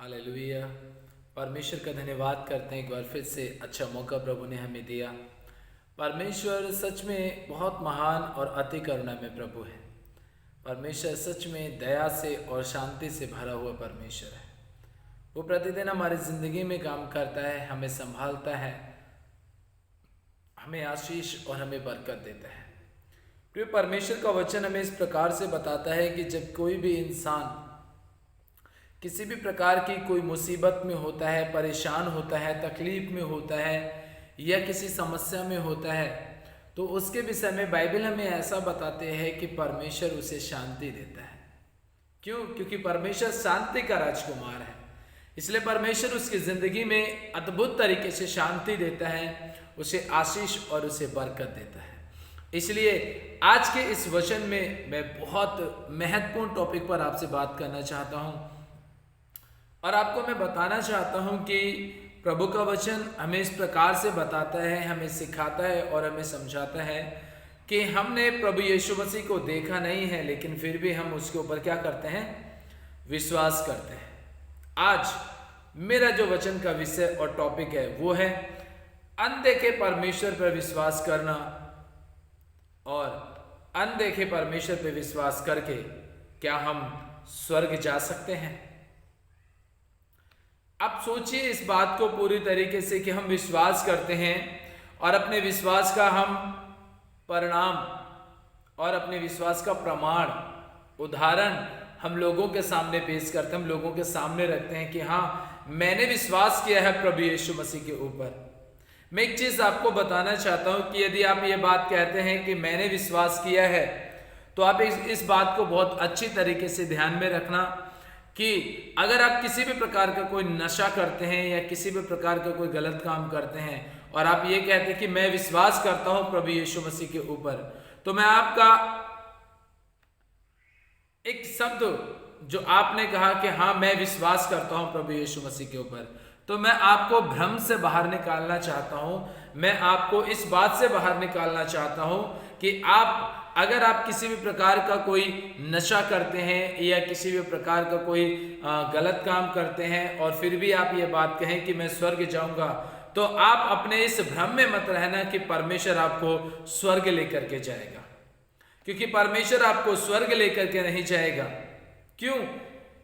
Hallelujah. परमेश्वर का धन्यवाद करते हैं, एक बार फिर से अच्छा मौका प्रभु ने हमें दिया। परमेश्वर सच में बहुत महान और अति करुणा में प्रभु है। परमेश्वर सच में दया से और शांति से भरा हुआ परमेश्वर है। वो प्रतिदिन हमारी ज़िंदगी में काम करता है, हमें संभालता है, हमें आशीष और हमें बरकत देता है। प्रिय, परमेश्वर का वचन हमें इस प्रकार से बताता है कि जब कोई भी इंसान किसी भी प्रकार की कोई मुसीबत में होता है, परेशान होता है, तकलीफ में होता है या किसी समस्या में होता है, तो उसके विषय में बाइबल हमें ऐसा बताते हैं कि परमेश्वर उसे शांति देता है। क्यों? क्योंकि परमेश्वर शांति का राजकुमार है। इसलिए परमेश्वर उसकी ज़िंदगी में अद्भुत तरीके से शांति देता है, उसे आशीष और उसे बरकत देता है। इसलिए आज के इस वचन में मैं बहुत महत्वपूर्ण टॉपिक पर आपसे बात करना चाहता हूँ और आपको मैं बताना चाहता हूँ कि प्रभु का वचन हमें इस प्रकार से बताता है, हमें सिखाता है और हमें समझाता है कि हमने प्रभु यीशु मसीह को देखा नहीं है, लेकिन फिर भी हम उसके ऊपर क्या करते हैं? विश्वास करते हैं। आज मेरा जो वचन का विषय और टॉपिक है वो है अनदेखे परमेश्वर पर विश्वास करना। और अनदेखे परमेश्वर पर विश्वास करके क्या हम स्वर्ग जा सकते हैं? अब सोचिए इस बात को पूरी तरीके से कि हम विश्वास करते हैं और अपने विश्वास का हम परिणाम और अपने विश्वास का प्रमाण, उदाहरण हम लोगों के सामने पेश करते हैं, हम लोगों के सामने रखते हैं कि हाँ, मैंने विश्वास किया है प्रभु यीशु मसीह के ऊपर। मैं एक चीज़ आपको बताना चाहता हूँ कि यदि आप ये बात कहते हैं कि मैंने विश्वास किया है, तो आप इस बात को बहुत अच्छी तरीके से ध्यान में रखना कि अगर आप किसी भी प्रकार का कोई नशा करते हैं या किसी भी प्रकार का कोई गलत काम करते हैं और आप ये कहते हैं कि मैं विश्वास करता हूं प्रभु यीशु मसीह के ऊपर, तो मैं आपका एक शब्द जो आपने कहा कि हाँ मैं विश्वास करता हूं प्रभु यीशु मसीह के ऊपर, तो मैं आपको भ्रम से बाहर निकालना चाहता हूं। मैं आपको इस बात से बाहर निकालना चाहता हूं कि अगर आप किसी भी प्रकार का कोई नशा करते हैं या किसी भी प्रकार का कोई गलत काम करते हैं और फिर भी आप ये बात कहें कि मैं स्वर्ग जाऊंगा, तो आप अपने इस भ्रम में मत रहना कि परमेश्वर आपको स्वर्ग लेकर के जाएगा, क्योंकि परमेश्वर आपको स्वर्ग लेकर के नहीं जाएगा। क्यों?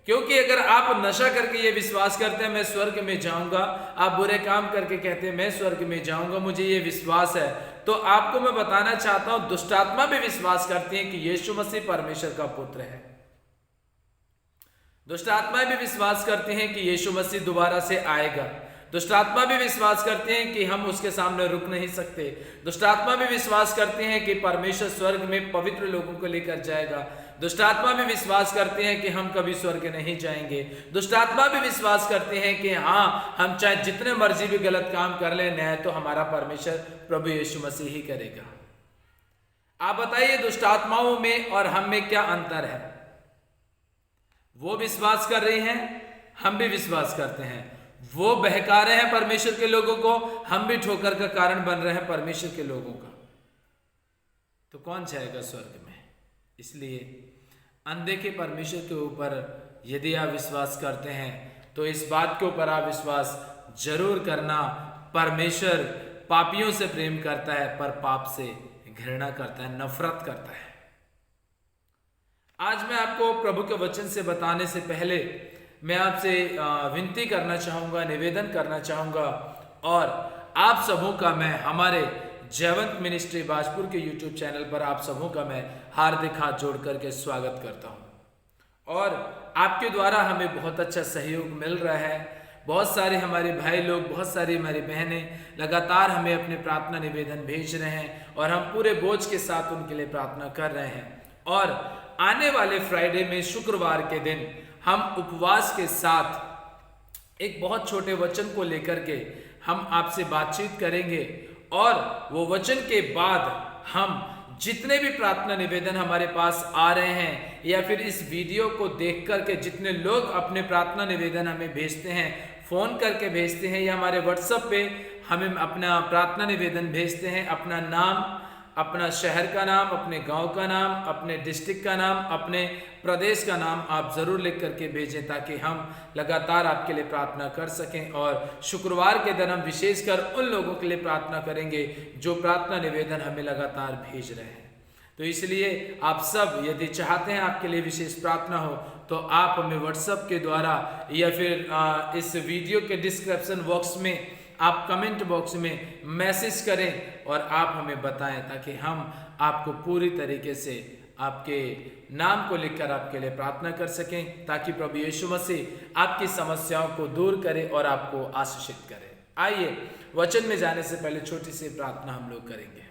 क्योंकि अगर आप नशा करके ये विश्वास करते हैं मैं स्वर्ग में जाऊंगा, आप बुरे काम करके कहते हैं मैं स्वर्ग में जाऊंगा, मुझे ये विश्वास है, तो आपको मैं बताना चाहता हूं दुष्ट आत्मा भी विश्वास करती है कि यीशु मसीह परमेश्वर का पुत्र है। दुष्ट आत्मा भी विश्वास करती हैं कि यीशु मसीह दोबारा से आएगा। दुष्ट आत्मा भी विश्वास करते हैं कि हम उसके सामने रुक नहीं सकते। दुष्ट आत्मा भी विश्वास करते हैं कि परमेश्वर स्वर्ग में पवित्र लोगों को लेकर जाएगा। दुष्ट आत्मा भी विश्वास करते हैं कि हम कभी स्वर्ग नहीं जाएंगे। दुष्ट आत्मा भी विश्वास करते हैं कि हाँ, हम चाहे जितने मर्जी भी गलत काम कर ले, न्याय तो हमारा परमेश्वर प्रभु यीशु मसीह ही करेगा। आप बताइए दुष्ट आत्माओं में और हम में क्या अंतर है? वो विश्वास कर रही हैं, हम भी विश्वास करते हैं। वो बहका रहे हैं परमेश्वर के लोगों को, हम भी ठोकर का कारण बन रहे हैं परमेश्वर के लोगों का। तो कौन जाएगा स्वर्ग में? इसलिए अनदेखे परमेश्वर के ऊपर यदि आप विश्वास करते हैं तो इस बात के ऊपर आप विश्वास जरूर करना, परमेश्वर पापियों से प्रेम करता है पर पाप से घृणा करता है, नफरत करता है। आज मैं आपको प्रभु के वचन से बताने से पहले मैं आपसे विनती करना चाहूँगा, निवेदन करना चाहूँगा, और आप सबों का मैं हमारे जयवंत मिनिस्ट्री बाजपुर के यूट्यूब चैनल पर आप सबों का मैं हार्दिक हाथ जोड़ करके स्वागत करता हूँ। और आपके द्वारा हमें बहुत अच्छा सहयोग मिल रहा है। बहुत सारे हमारे भाई लोग, बहुत सारी हमारी बहनें लगातार हमें अपने प्रार्थना निवेदन भेज रहे हैं और हम पूरे बोझ के साथ उनके लिए प्रार्थना कर रहे हैं। और आने वाले फ्राइडे में, शुक्रवार के दिन, हम उपवास के साथ एक बहुत छोटे वचन को लेकर के हम आपसे बातचीत करेंगे और वो वचन के बाद हम जितने भी प्रार्थना निवेदन हमारे पास आ रहे हैं या फिर इस वीडियो को देख करके जितने लोग अपने प्रार्थना निवेदन हमें भेजते हैं, फ़ोन करके भेजते हैं या हमारे व्हाट्सएप पे हमें अपना प्रार्थना निवेदन भेजते हैं, अपना नाम, अपना शहर का नाम, अपने गांव का नाम, अपने डिस्ट्रिक्ट का नाम, अपने प्रदेश का नाम आप ज़रूर लिख करके भेजें ताकि हम लगातार आपके लिए प्रार्थना कर सकें। और शुक्रवार के दिन हम विशेषकर उन लोगों के लिए प्रार्थना करेंगे जो प्रार्थना निवेदन हमें लगातार भेज रहे हैं। तो इसलिए आप सब यदि चाहते हैं आपके लिए विशेष प्रार्थना हो तो आप हमें व्हाट्सएप के द्वारा या फिर इस वीडियो के डिस्क्रिप्शन बॉक्स में आप कमेंट बॉक्स में मैसेज करें और आप हमें बताएं ताकि हम आपको पूरी तरीके से आपके नाम को लिखकर आपके लिए प्रार्थना कर सकें, ताकि प्रभु यीशु मसीह आपकी समस्याओं को दूर करे और आपको आशीषित करे। आइए वचन में जाने से पहले छोटी सी प्रार्थना हम लोग करेंगे।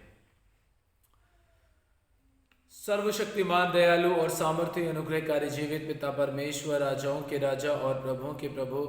सर्वशक्तिमान, दयालु और सामर्थ्य अनुग्रहकारी जीवित पिता परमेश्वर, राजाओं के राजा और प्रभुओं के प्रभु,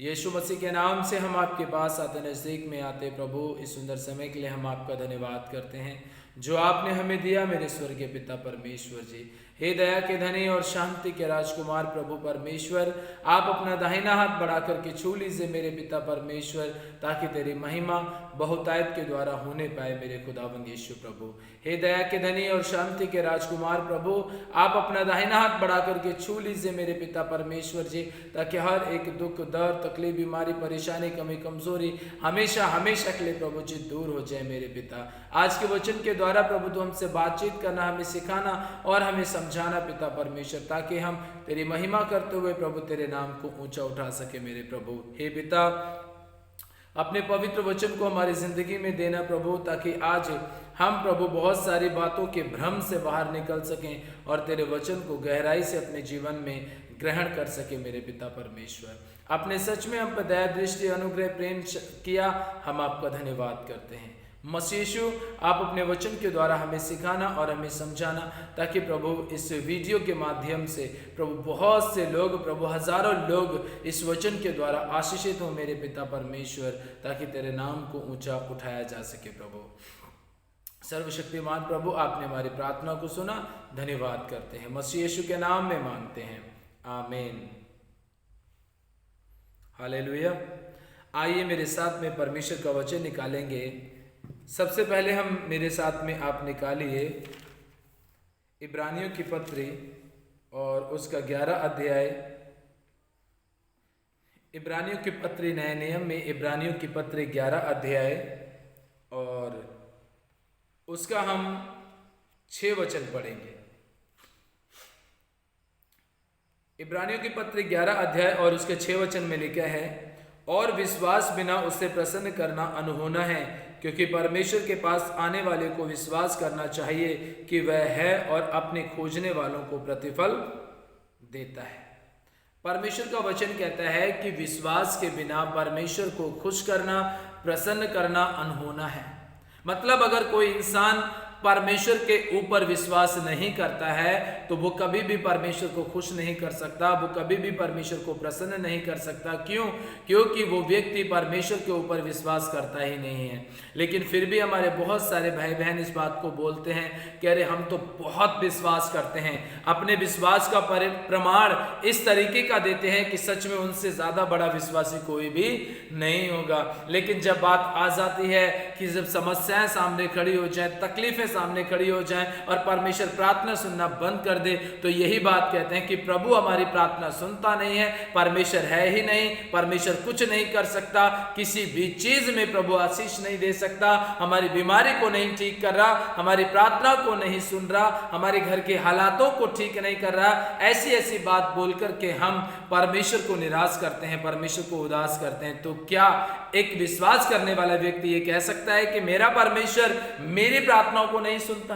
यीशु मसीह के नाम से हम आपके पास आते, नज़दीक में आते प्रभु। इस सुंदर समय के लिए हम आपका धन्यवाद करते हैं जो आपने हमें दिया मेरे स्वर्गीय पिता परमेश्वर जी। हे दया के धनी और शांति के राजकुमार प्रभु परमेश्वर, आप अपना दाहिना हाथ बढ़ा करके छू लीजिए मेरे पिता परमेश्वर, ताकि तेरी महिमा बहुतायत के द्वारा होने पाए मेरे खुदावंद यीशु प्रभु। हे दया के धनी और शांति के राजकुमार प्रभु, आप अपना दाहिना हाथ बढ़ा करके छू लीजिए मेरे पिता परमेश्वर जी, ताकि हर एक दुख, दर्द, तकलीफ, बीमारी, परेशानी, कमी, कमजोरी हमेशा हमेशा के लिए प्रभु जी दूर हो जाए मेरे पिता। आज के वचन के द्वारा प्रभु तो हमसे बातचीत करना, हमें सिखाना और हमें समझाना पिता परमेश्वर, ताकि हम तेरी महिमा करते हुए प्रभु तेरे नाम को ऊंचा उठा सके मेरे प्रभु। हे पिता, अपने पवित्र वचन को हमारी जिंदगी में देना प्रभु, ताकि आज हम प्रभु बहुत सारी बातों के भ्रम से बाहर निकल सकें और तेरे वचन को गहराई से अपने जीवन में ग्रहण कर सके मेरे पिता परमेश्वर। आपने सच में हम पर दया, दृष्टि, अनुग्रह, प्रेम किया, हम आपका धन्यवाद करते हैं। मसीह यीशु, आप अपने वचन के द्वारा हमें सिखाना और हमें समझाना, ताकि प्रभु इस वीडियो के माध्यम से प्रभु बहुत से लोग, प्रभु हजारों लोग इस वचन के द्वारा आशीषित हो मेरे पिता परमेश्वर, ताकि तेरे नाम को ऊंचा उठाया जा सके प्रभु। सर्वशक्तिमान प्रभु, आपने हमारी प्रार्थना को सुना, धन्यवाद करते हैं। मसीह यीशु के नाम में मांगते हैं, आमीन, हालेलुया। आइए मेरे साथ में परमेश्वर का वचन निकालेंगे। सबसे पहले हम मेरे साथ में आप निकालिए इब्रानियों की पत्री और उसका 11 अध्याय। इब्रानियों की पत्री नए नियम में इब्रानियों की पत्री 11 अध्याय और उसका हम 6 वचन पढ़ेंगे। इब्रानियों की पत्री 11 अध्याय और उसके 6 वचन में लिखा है, और विश्वास बिना उससे प्रसन्न करना अनहोना है, क्योंकि परमेश्वर के पास आने वाले को विश्वास करना चाहिए कि वह है और अपने खोजने वालों को प्रतिफल देता है। परमेश्वर का वचन कहता है कि विश्वास के बिना परमेश्वर को खुश करना, प्रसन्न करना अनहोना है। मतलब अगर कोई इंसान परमेश्वर के ऊपर विश्वास नहीं करता है तो वो कभी भी परमेश्वर को खुश नहीं कर सकता, वो कभी भी परमेश्वर को प्रसन्न नहीं कर सकता। क्यों? क्योंकि वो व्यक्ति परमेश्वर के ऊपर विश्वास करता ही नहीं है। लेकिन फिर भी हमारे बहुत सारे भाई बहन इस बात को बोलते हैं कि अरे हम तो बहुत विश्वास करते हैं, अपने विश्वास का प्रमाण इस तरीके का देते हैं कि सच में उनसे ज़्यादा बड़ा विश्वासी कोई भी नहीं होगा। लेकिन जब बात आ जाती है कि जब समस्याएं सामने खड़ी हो जाए, तकलीफें सामने खड़ी हो जाएं और परमेश्वर प्रार्थना सुनना बंद कर दे, तो यही बात कहते हैं कि प्रभु हमारी प्रार्थना सुनता नहीं है, परमेश्वर है ही नहीं, परमेश्वर कुछ नहीं कर सकता, किसी भी चीज में प्रभु आशीष नहीं दे सकता, हमारी बीमारी को नहीं ठीक कर रहा, हमारी प्रार्थना को नहीं सुन रहा, हमारे घर के हालातों को ठीक नहीं कर रहा। ऐसी ऐसी बात बोल करके हम परमेश्वर को निराश करते हैं, परमेश्वर को उदास करते हैं। तो क्या एक विश्वास करने वाला व्यक्ति ये कह सकता है कि मेरा परमेश्वर मेरी प्रार्थनाओं को नहीं सुनता?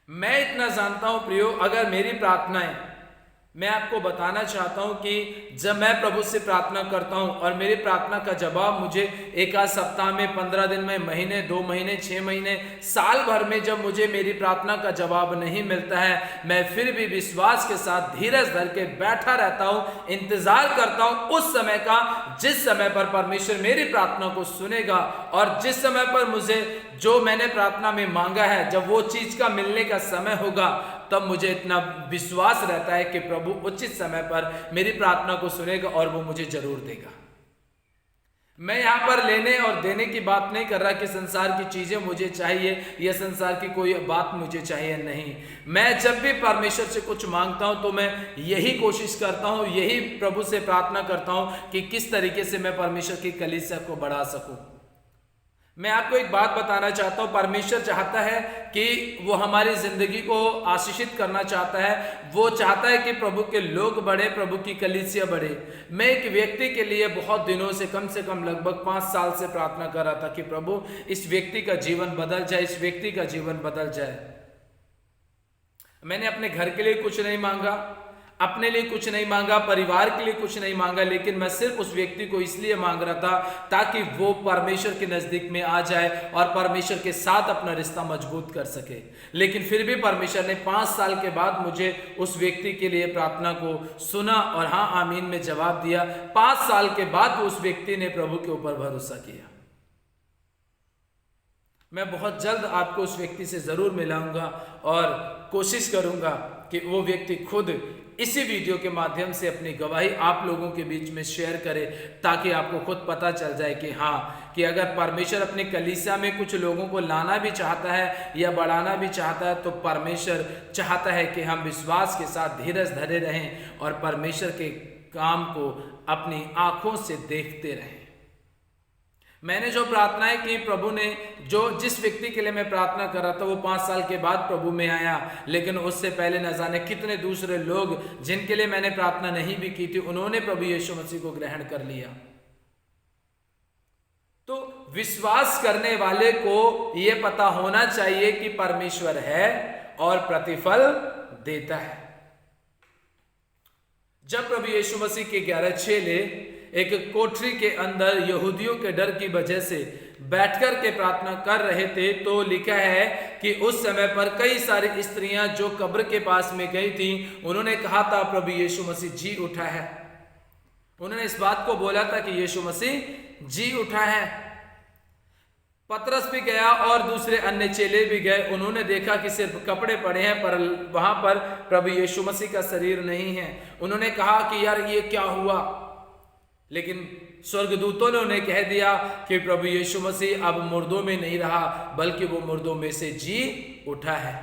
मैं इतना जानता हूं प्रियो, अगर मेरी प्रार्थनाएं, मैं आपको बताना चाहता हूं कि जब मैं प्रभु से प्रार्थना करता हूं और मेरी प्रार्थना का जवाब मुझे एक आध सप्ताह में, 15 दिन में, महीने, 2 महीने, 6 महीने, साल भर में जब मुझे मेरी प्रार्थना का जवाब नहीं मिलता है, मैं फिर भी विश्वास के साथ धीरज धर के बैठा रहता हूं, इंतजार करता हूं उस समय का जिस समय पर परमेश्वर मेरी प्रार्थना को सुनेगा, और जिस समय पर मुझे जो मैंने प्रार्थना में मांगा है, जब वो चीज का मिलने का समय होगा, तब मुझे इतना विश्वास रहता है कि प्रभु उचित समय पर मेरी प्रार्थना को सुनेगा और वो मुझे जरूर देगा। मैं यहाँ पर लेने और देने की बात नहीं कर रहा कि संसार की चीजें मुझे चाहिए या संसार की कोई बात मुझे चाहिए, नहीं। मैं जब भी परमेश्वर से कुछ मांगता हूं तो मैं यही कोशिश करता हूं, यही प्रभु से प्रार्थना करता हूं कि किस तरीके से मैं परमेश्वर की कलीसिया को बढ़ा सकूं। मैं आपको एक बात बताना चाहता हूं, परमेश्वर चाहता है कि वो हमारी जिंदगी को आशीषित करना चाहता है। वो चाहता है कि प्रभु के लोग बढ़े, प्रभु की कलीसिया बढ़े। मैं एक व्यक्ति के लिए बहुत दिनों से कम लगभग 5 साल से प्रार्थना कर रहा था कि प्रभु इस व्यक्ति का जीवन बदल जाए, इस व्यक्ति का जीवन बदल जाए। मैंने अपने घर के लिए कुछ नहीं मांगा, अपने लिए कुछ नहीं मांगा, परिवार के लिए कुछ नहीं मांगा, लेकिन मैं सिर्फ उस व्यक्ति को इसलिए मांग रहा था ताकि वो परमेश्वर के नजदीक में आ जाए और परमेश्वर के साथ अपना रिश्ता मजबूत कर सके। लेकिन फिर भी परमेश्वर ने 5 साल के बाद मुझे उस व्यक्ति के लिए प्रार्थना को सुना और हाँ आमीन में जवाब दिया। 5 साल के बाद उस व्यक्ति ने प्रभु के ऊपर भरोसा किया। मैं बहुत जल्द आपको उस व्यक्ति से जरूर मिलाऊंगा और कोशिश करूंगा कि वो व्यक्ति खुद इसी वीडियो के माध्यम से अपनी गवाही आप लोगों के बीच में शेयर करे, ताकि आपको खुद पता चल जाए कि हाँ, कि अगर परमेश्वर अपनी कलीसिया में कुछ लोगों को लाना भी चाहता है या बढ़ाना भी चाहता है, तो परमेश्वर चाहता है कि हम विश्वास के साथ धीरज धरे रहें और परमेश्वर के काम को अपनी आंखों से देखते रहें। मैंने जो प्रार्थनाएं की, प्रभु ने जिस व्यक्ति के लिए मैं प्रार्थना कर रहा था वो 5 साल के बाद प्रभु में आया, लेकिन उससे पहले न जाने कितने दूसरे लोग जिनके लिए मैंने प्रार्थना नहीं भी की थी, उन्होंने प्रभु यीशु मसीह को ग्रहण कर लिया। तो विश्वास करने वाले को यह पता होना चाहिए कि परमेश्वर है और प्रतिफल देता है। जब प्रभु यीशु मसीह के 11 चेले एक कोठरी के अंदर यहूदियों के डर की वजह से बैठकर के प्रार्थना कर रहे थे, तो लिखा है कि उस समय पर कई सारी स्त्रियां जो कब्र के पास में गई थी, उन्होंने कहा था प्रभु यीशु मसीह जी उठा है। उन्होंने इस बात को बोला था कि यीशु मसीह जी उठा है। पतरस भी गया और दूसरे अन्य चेले भी गए। उन्होंने देखा कि सिर्फ कपड़े पड़े हैं, पर वहां पर प्रभु यीशु मसीह का शरीर नहीं है। उन्होंने कहा कि यार ये क्या हुआ, लेकिन स्वर्गदूतों ने उन्हें कह दिया कि प्रभु यीशु मसीह अब मुर्दों में नहीं रहा, बल्कि वो मुर्दों में से जी उठा है।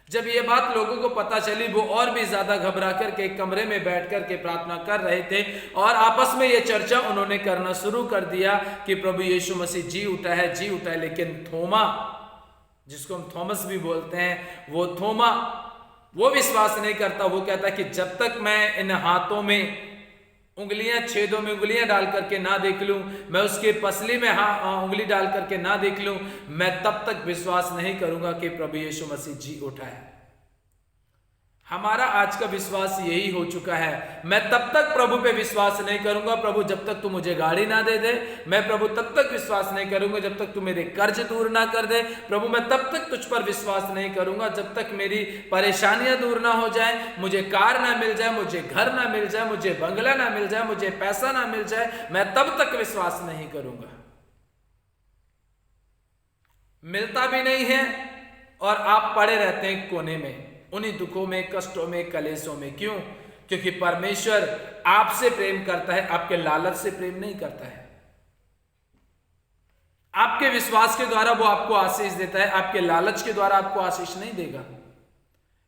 जब ये बात लोगों को पता चली, वो और भी ज्यादा घबरा करके एक कमरे में बैठ करके प्रार्थना कर रहे थे और आपस में ये चर्चा उन्होंने करना शुरू कर दिया कि प्रभु यीशु मसीह जी उठा है, जी उठा है। लेकिन थोमा, जिसको हम थॉमस भी बोलते हैं, वो थोमा वो विश्वास नहीं करता। वो कहता कि जब तक मैं इन हाथों में उंगलियां, छेदों में उंगलियां डाल करके ना देख लूं, मैं उसके पसली में उंगली डाल करके ना देख लूं, मैं तब तक विश्वास नहीं करूंगा कि प्रभु यीशु मसीह जी उठा है। हमारा आज का विश्वास यही हो चुका है। मैं तब तक प्रभु पे विश्वास नहीं करूंगा, प्रभु जब तक तू मुझे गाड़ी ना दे दे। मैं प्रभु तब तक विश्वास नहीं करूंगा जब तक तू मेरे कर्ज दूर ना कर दे। प्रभु मैं तब तक तुझ पर विश्वास नहीं करूंगा जब तक मेरी परेशानियां दूर ना हो जाए, मुझे कार ना मिल जाए, मुझे घर ना मिल जाए, मुझे बंगला ना मिल जाए, मुझे पैसा ना मिल जाए, मैं तब तक विश्वास नहीं करूंगा। मिलता भी नहीं है और आप पड़े रहते हैं कोने में, उन्हीं दुखों में, कष्टों में, कलेशों में। क्यों? क्योंकि परमेश्वर आपसे प्रेम करता है, आपके लालच से प्रेम नहीं करता है। आपके विश्वास के द्वारा वो आपको आशीष देता है, आपके लालच के द्वारा आपको आशीष नहीं देगा।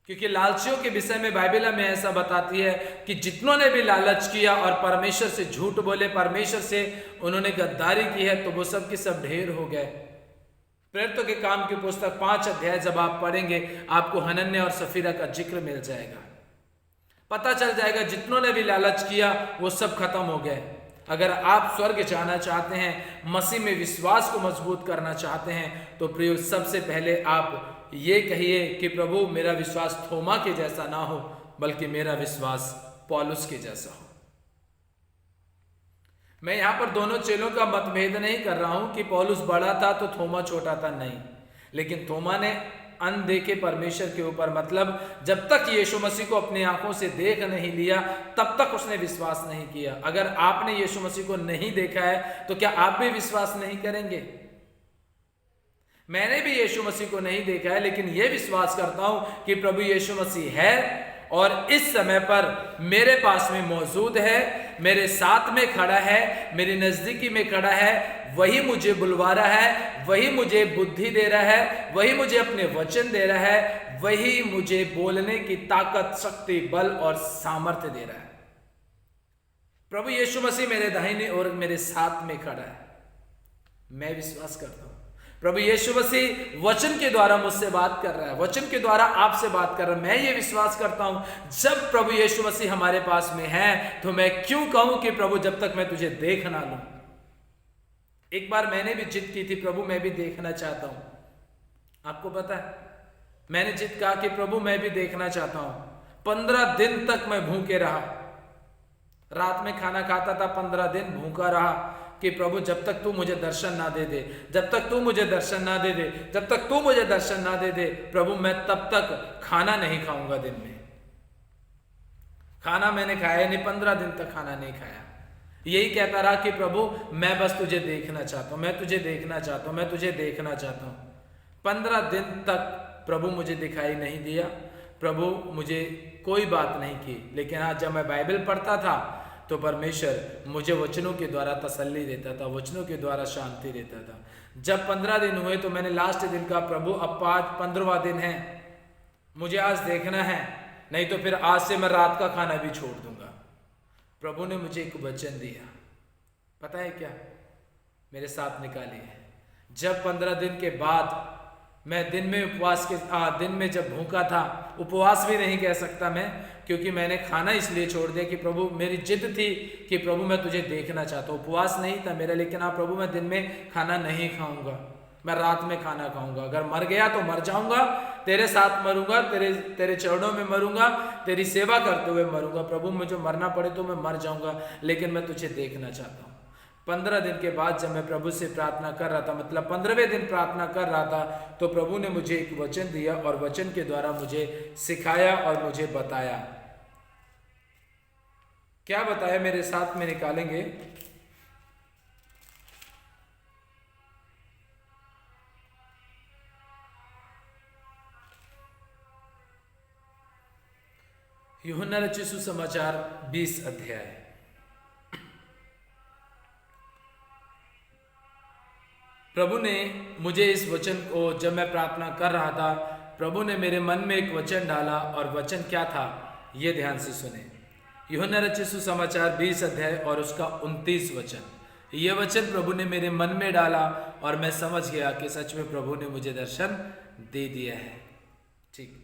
क्योंकि लालचियों के विषय में बाइबल में ऐसा बताती है कि जितनों ने भी लालच किया और परमेश्वर से झूठ बोले, परमेश्वर से उन्होंने गद्दारी की है, तो वो सब के सब ढेर हो गए। प्रेरितों के काम की पुस्तक 5 अध्याय जब आप पढ़ेंगे, आपको हनन्याह और सफीरा का जिक्र मिल जाएगा। पता चल जाएगा जितनों ने भी लालच किया वो सब खत्म हो गए। अगर आप स्वर्ग जाना चाहते हैं, मसीह में विश्वास को मजबूत करना चाहते हैं, तो प्रियो सबसे पहले आप ये कहिए कि प्रभु मेरा विश्वास थोमा के जैसा ना हो, बल्कि मेरा विश्वास पौलुस के जैसा हो। मैं यहां पर दोनों चेलों का मतभेद नहीं कर रहा हूं कि पौलुस बड़ा था तो थोमा छोटा था, नहीं। लेकिन थोमा ने अनदेखे परमेश्वर के ऊपर, मतलब जब तक यीशु मसीह को अपनी आंखों से देख नहीं लिया तब तक उसने विश्वास नहीं किया। अगर आपने यीशु मसीह को नहीं देखा है तो क्या आप भी विश्वास नहीं करेंगे? मैंने भी यीशु मसीह को नहीं देखा है, लेकिन यह विश्वास करता हूं कि प्रभु यीशु मसीह है और इस समय पर मेरे पास में मौजूद है, मेरे साथ में खड़ा है, मेरी नजदीकी में खड़ा है, वही मुझे बुलवा रहा है, वही मुझे बुद्धि दे रहा है, वही मुझे अपने वचन दे रहा है, वही मुझे बोलने की ताकत, शक्ति, बल और सामर्थ्य दे रहा है। प्रभु यीशु मसीह मेरे दाहिने और मेरे साथ में खड़ा है। मैं विश्वास करता हूं प्रभु यीशु मसीह वचन के द्वारा मुझसे बात कर रहा है, वचन के द्वारा आपसे बात कर रहा है। मैं ये विश्वास करता हूं जब प्रभु यीशु मसीह हमारे पास में है तो मैं क्यों कहूं कि प्रभु जब तक मैं तुझे देख ना लूं। एक बार मैंने भी जिद की थी, प्रभु मैं भी देखना चाहता हूं। आपको पता है मैंने जिद कहा कि प्रभु मैं भी देखना चाहता हूं। 15 दिन तक मैं भूखे रहा, रात में खाना खाता था, 15 दिन भूखा रहा कि प्रभु जब तक तू मुझे दर्शन ना दे दे, जब तक तू मुझे दर्शन ना दे दे, जब तक तू मुझे दर्शन ना दे दे प्रभु मैं तब तक खाना नहीं खाऊंगा। दिन में खाना मैंने खाया नहीं, 15 दिन तक खाना नहीं खाया। यही कहता रहा कि प्रभु मैं बस तुझे देखना चाहता हूं, मैं तुझे देखना चाहता हूं, मैं तुझे देखना चाहता हूं। 15 दिन तक प्रभु मुझे दिखाई नहीं दिया, प्रभु मुझे कोई बात नहीं की। लेकिन आज जब मैं बाइबल पढ़ता था तो परमेश्वर मुझे वचनों के द्वारा तसल्ली देता था, वचनों के द्वारा शांति देता था। जब 15 दिन हुए तो मैंने लास्ट दिन कहा प्रभु अब आज 15वां दिन है, मुझे आज देखना है, नहीं तो फिर आज से मैं रात का खाना भी छोड़ दूंगा। प्रभु ने मुझे एक वचन दिया, पता है क्या, मेरे साथ निकाली है। जब 15 दिन के बाद मैं दिन में उपवास के दिन में जब भूखा था, उपवास भी नहीं कह सकता मैं, क्योंकि मैंने खाना इसलिए छोड़ दिया कि प्रभु मेरी जिद थी कि प्रभु मैं तुझे देखना चाहता हूँ। उपवास नहीं था मेरा, लेकिन हाँ प्रभु मैं दिन में खाना नहीं खाऊंगा, मैं रात में खाना खाऊंगा। अगर मर गया तो मर जाऊंगा, तेरे साथ मरूंगा, तेरे चरणों में मरूंगा, तेरी सेवा करते हुए मरूंगा। प्रभु मुझे मरना पड़े तो मैं मर जाऊंगा, लेकिन मैं तुझे देखना चाहता हूँ। 15 दिन के बाद जब मैं प्रभु से प्रार्थना कर रहा था, मतलब 15वें दिन प्रार्थना कर रहा था, तो प्रभु ने मुझे एक वचन दिया और वचन के द्वारा मुझे सिखाया और मुझे बताया। क्या बताया मेरे साथ में निकालेंगे। यूहन्ना रचित सुसमाचार 20 अध्याय। प्रभु ने मुझे इस वचन को, जब मैं प्रार्थना कर रहा था, प्रभु ने मेरे मन में एक वचन डाला और वचन क्या था ये ध्यान से सुने। यूहन्ना रचित सुसमाचार 20 अध्याय और उसका 29 वचन। यह वचन प्रभु ने मेरे मन में डाला और मैं समझ गया कि सच में प्रभु ने मुझे दर्शन दे दिया है। ठीक,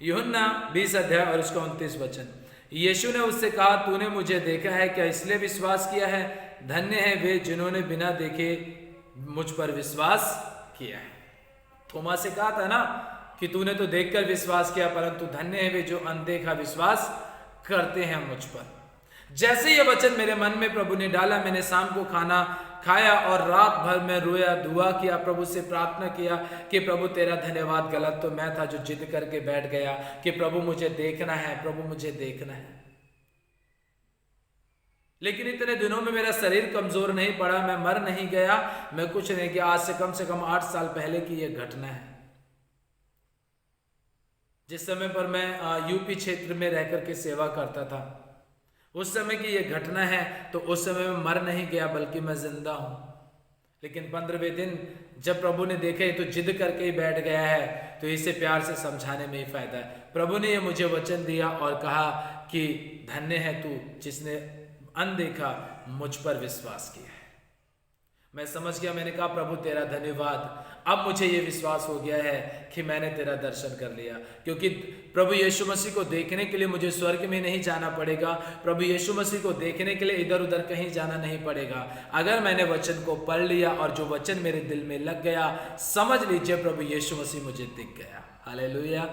यूहन्ना 20 अध्याय और उसका 29 वचन। यीशु ने उससे कहा तूने मुझे देखा है क्या, इसलिए विश्वास किया है? धन्य है वे जिन्होंने बिना देखे मुझ पर विश्वास किया है। थोमा से कहा था ना कि तूने तो देखकर विश्वास किया, परंतु धन्य है वे जो अनदेखा विश्वास करते हैं मुझ पर। जैसे ये वचन मेरे मन में प्रभु ने डाला, मैंने शाम को खाना खाया और रात भर में रोया, दुआ किया, प्रभु से प्रार्थना किया कि प्रभु तेरा धन्यवाद। गलत तो मैं था जो जिद करके बैठ गया कि प्रभु मुझे देखना है, प्रभु मुझे देखना है। लेकिन इतने दिनों में मेरा शरीर कमजोर नहीं पड़ा, मैं मर नहीं गया, मैं कुछ नहीं किया। आज से कम 8 साल पहले की यह घटना है। जिस समय पर मैं यूपी क्षेत्र में रह करके सेवा करता था, उस समय की यह घटना है। तो उस समय मैं मर नहीं गया, बल्कि मैं जिंदा हूं। लेकिन 15वें दिन जब प्रभु ने देखे तो जिद करके ही बैठ गया है, तो इसे प्यार से समझाने में ही फायदा है। प्रभु ने यह मुझे वचन दिया और कहा कि धन्य है तू जिसने अनदेखा मुझ पर विश्वास किया है। मैं समझ गया, मैंने कहा प्रभु तेरा धन्यवाद। अब मुझे ये विश्वास हो गया है कि मैंने तेरा दर्शन कर लिया, क्योंकि प्रभु यीशु मसीह को देखने के लिए मुझे स्वर्ग में नहीं जाना पड़ेगा। प्रभु यीशु मसीह को देखने के लिए इधर उधर कहीं जाना नहीं पड़ेगा। अगर मैंने वचन को पढ़ लिया और जो वचन मेरे दिल में लग गया, समझ लीजिए प्रभु यीशु मसीह मुझे दिख गया। हालेलुया।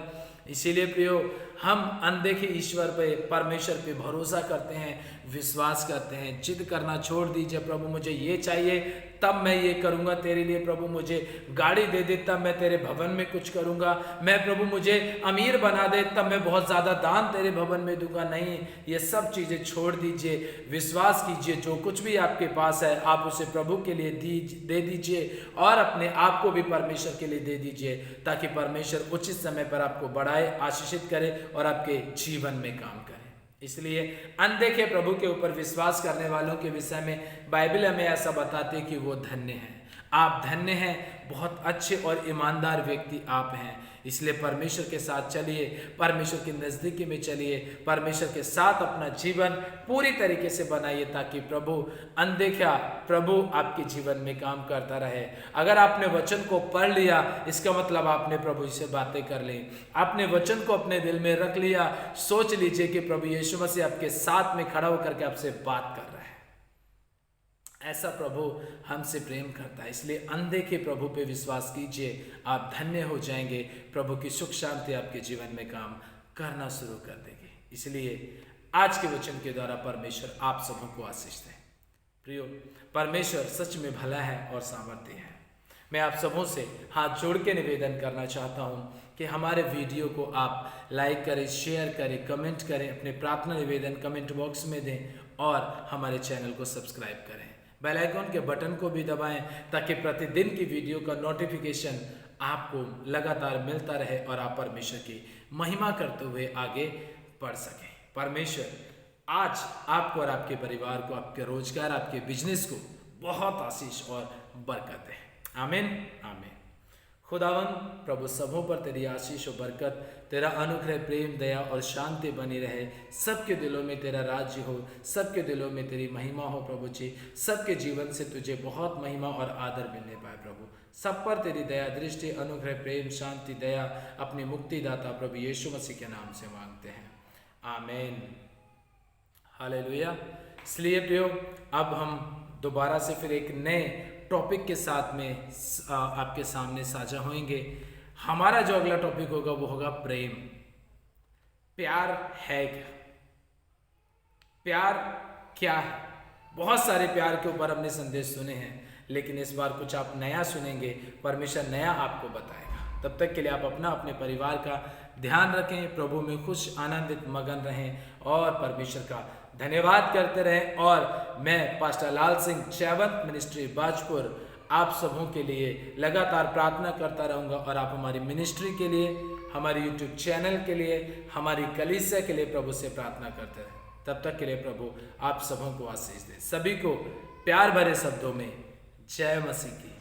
इसीलिए प्रियो, हम अनदेखे ईश्वर पे, परमेश्वर पे भरोसा करते हैं, विश्वास करते हैं। जिद करना छोड़ दीजिए, प्रभु मुझे ये चाहिए तब मैं ये करूँगा तेरे लिए। प्रभु मुझे गाड़ी दे दे तब मैं तेरे भवन में कुछ करूँगा। मैं प्रभु मुझे अमीर बना दे तब मैं बहुत ज़्यादा दान तेरे भवन में दूंगा। नहीं, ये सब चीज़ें छोड़ दीजिए, विश्वास कीजिए। जो कुछ भी आपके पास है आप उसे प्रभु के लिए दे दीजिए और अपने आप को भी परमेश्वर के लिए दे दीजिए, ताकि परमेश्वर उचित समय पर आपको बढ़ाए, आशीषित करे और आपके जीवन में काम करे। इसलिए अनदेखे प्रभु के ऊपर विश्वास करने वालों के विषय में बाइबल हमें ऐसा बताती है कि वो धन्य हैं। आप धन्य हैं, बहुत अच्छे और ईमानदार व्यक्ति आप हैं। इसलिए परमेश्वर के साथ चलिए, परमेश्वर की नज़दीकी में चलिए, परमेश्वर के साथ अपना जीवन पूरी तरीके से बनाइए ताकि अनदेखा प्रभु आपके जीवन में काम करता रहे। अगर आपने वचन को पढ़ लिया, इसका मतलब आपने प्रभु से बातें कर ली, आपने वचन को अपने दिल में रख लिया। सोच लीजिए कि प्रभु यीशु मसीह आपके साथ में खड़ा होकर के आपसे बात कर रहा है। ऐसा प्रभु हमसे प्रेम करता है। इसलिए अनदेखे प्रभु पे विश्वास कीजिए, आप धन्य हो जाएंगे। प्रभु की सुख शांति आपके जीवन में काम करना शुरू कर देगी। इसलिए आज के वचन के द्वारा परमेश्वर आप सबों को आशीष दे। प्रियो, परमेश्वर सच में भला है और सामर्थ्य है। मैं आप सबों से हाथ जोड़ के निवेदन करना चाहता हूँ कि हमारे वीडियो को आप लाइक करें, शेयर करें, कमेंट करें, अपने प्रार्थना निवेदन कमेंट बॉक्स में दें और हमारे चैनल को सब्सक्राइब करें। बेल आइकॉन के बटन को भी दबाएं ताकि प्रतिदिन की वीडियो का नोटिफिकेशन आपको लगातार मिलता रहे और आप परमेश्वर की महिमा करते हुए आगे बढ़ सकें। परमेश्वर आज आपको और आपके परिवार को, आपके रोजगार, आपके बिजनेस को बहुत आशीष और बरकत दे। आमीन आमीन। खुदावन प्रभु सबों पर तेरी आशीष और बरकत, तेरा अनुग्रह, प्रेम, दया और शांति बनी रहे। सबके दिलों में तेरा राज्य हो, सबके दिलों में तेरी महिमा हो प्रभु जी। सबके जीवन से तुझे बहुत महिमा और आदर मिलने पाए प्रभु। सब पर तेरी दया दृष्टि, अनुग्रह, प्रेम, शांति, दया अपनी मुक्तिदाता प्रभु यीशु मसीह के नाम से मांगते हैं। आमीन। हालेलुया। इसलिए प्रियो, अब हम दोबारा से फिर एक नए टॉपिक के साथ में आपके सामने साझा होंगे। हमारा जो अगला टॉपिक होगा वो होगा प्रेम। प्यार है क्या? प्यार क्या है? बहुत सारे प्यार के ऊपर हमने संदेश सुने हैं, लेकिन इस बार कुछ आप नया सुनेंगे, परमेश्वर नया आपको बताएगा। तब तक के लिए आप अपने परिवार का ध्यान रखें, प्रभु में खुश, आनंदित, मगन रहें और परमेश्वर का धन्यवाद करते रहें। और मैं पास्टर लाल सिंह, चैवंत मिनिस्ट्री बाजपुर, आप सबों के लिए लगातार प्रार्थना करता रहूँगा और आप हमारी मिनिस्ट्री के लिए, हमारे यूट्यूब चैनल के लिए, हमारी कलीसिया के लिए प्रभु से प्रार्थना करते रहें। तब तक के लिए प्रभु आप सबों को आशीष दे। सभी को प्यार भरे शब्दों में जय मसीह की।